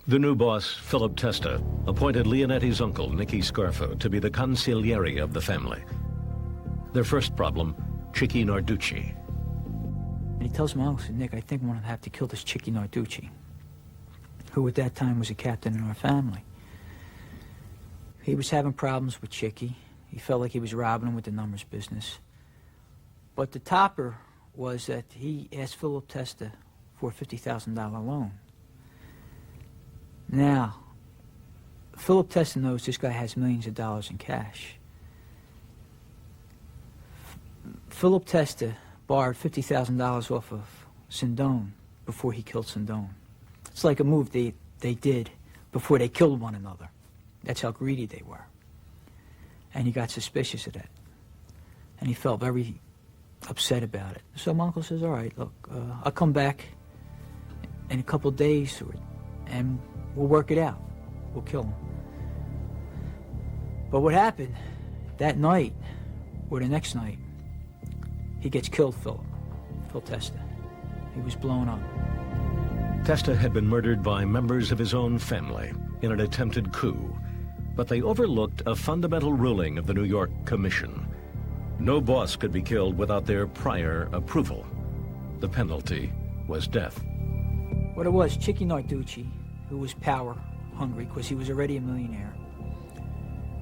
The new boss, Philip Testa, appointed Leonetti's uncle, Nicky Scarfo, to be the consigliere of the family. Their first problem, Nicky Narducci. And he tells my uncle, Nick, I think I'm going to have to kill this Nicky Narducci, who at that time was a captain in our family. He was having problems with Nicky. He felt like he was robbing him with the numbers business. But the topper was that he asked Philip Testa for a $50,000 loan. Now, Philip Testa knows this guy has millions of dollars in cash. Philip Testa borrowed $50,000 off of Sindone before he killed Sindone. It's like a move they did before they killed one another. That's how greedy they were. And he got suspicious of that. And he felt very upset about it. So my uncle says, all right, look, I'll come back in a couple of days and we'll work it out. We'll kill him. But what happened that night, or the next night, he gets killed, Phil Testa. He was blown up. Testa had been murdered by members of his own family in an attempted coup, but they overlooked a fundamental ruling of the New York Commission. No boss could be killed without their prior approval. The penalty was death. What it was, Nicky Narducci, who was power hungry because he was already a millionaire,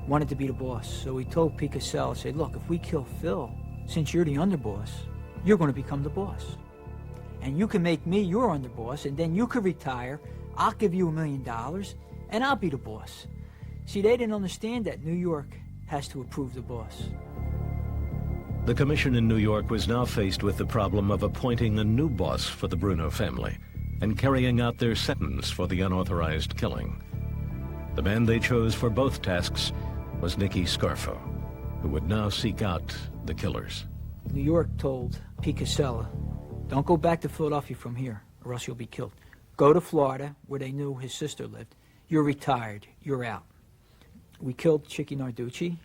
wanted to be the boss. So he told Picasella, said, look, if we kill Phil, since you're the underboss, you're going to become the boss. And you can make me your underboss, and then you could retire. I'll give you $1 million, and I'll be the boss. See, they didn't understand that New York has to approve the boss. The commission in New York was now faced with the problem of appointing a new boss for the Bruno family and carrying out their sentence for the unauthorized killing. The man they chose for both tasks was Nicky Scarfo, who would now seek out the killers. New York told Picasella, don't go back to Philadelphia from here, or else you'll be killed. Go to Florida, where they knew his sister lived. You're retired. You're out. We killed Nicky Narducci.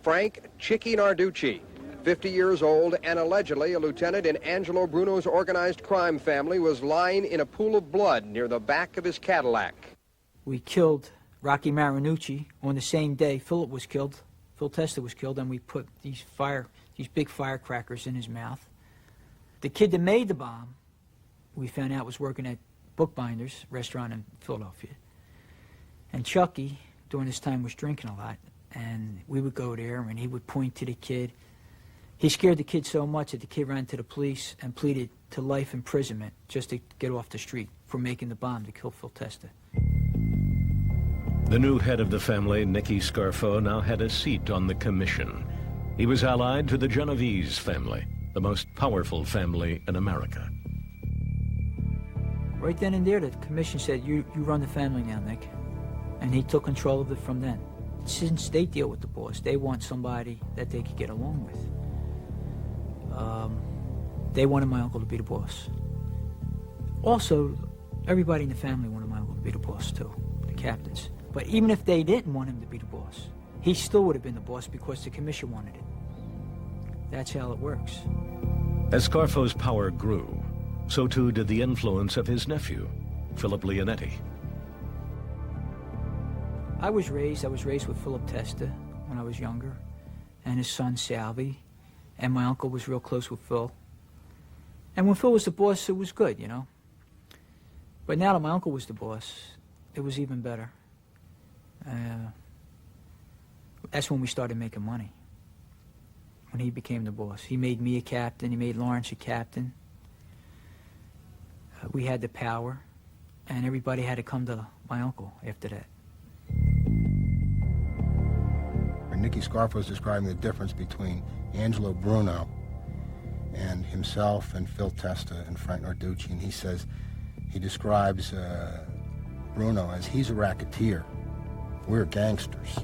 Frank Nicky Narducci, 50 years old and allegedly a lieutenant in Angelo Bruno's organized crime family, was lying in a pool of blood near the back of his Cadillac. We killed Rocky Marinucci on the same day Philip was killed. Phil Testa was killed, and we put these big firecrackers in his mouth. The kid that made the bomb, we found out was working at Bookbinder's restaurant in Philadelphia. And Chucky, during this time, was drinking a lot. And we would go there, and he would point to the kid. He scared the kid so much that the kid ran to the police and pleaded to life imprisonment just to get off the street for making the bomb to kill Phil Testa. The new head of the family, Nicky Scarfo, now had a seat on the commission. He was allied to the Genovese family, the most powerful family in America. Right then and there, the commission said, you run the family now, Nick. And he took control of it from then. Since they deal with the boss, they want somebody that they could get along with. They wanted my uncle to be the boss. Also, everybody in the family wanted my uncle to be the boss too, the captains. But even if they didn't want him to be the boss, he still would have been the boss because the commission wanted it. That's how it works. As Scarfo's power grew, so too did the influence of his nephew, Philip Leonetti. I was raised with Philip Testa when I was younger, and his son Salvi, and my uncle was real close with Phil. And when Phil was the boss, it was good, you know. But now that my uncle was the boss, it was even better. That's when we started making money, when he became the boss. He made me a captain, he made Lawrence a captain. We had the power, and everybody had to come to my uncle after that. Nicky Scarfo is describing the difference between Angelo Bruno and himself and Phil Testa and Frank Narducci, and he describes Bruno as he's a racketeer. We're gangsters.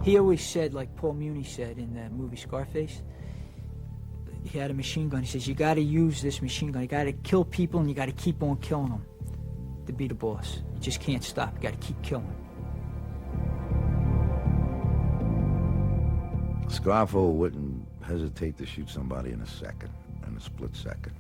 He always said, like Paul Muni said in the movie Scarface, he had a machine gun. He says, you got to use this machine gun. You got to kill people, and you got to keep on killing them to be the boss. You just can't stop. You got to keep killing. Scarfo wouldn't hesitate to shoot somebody in a split second.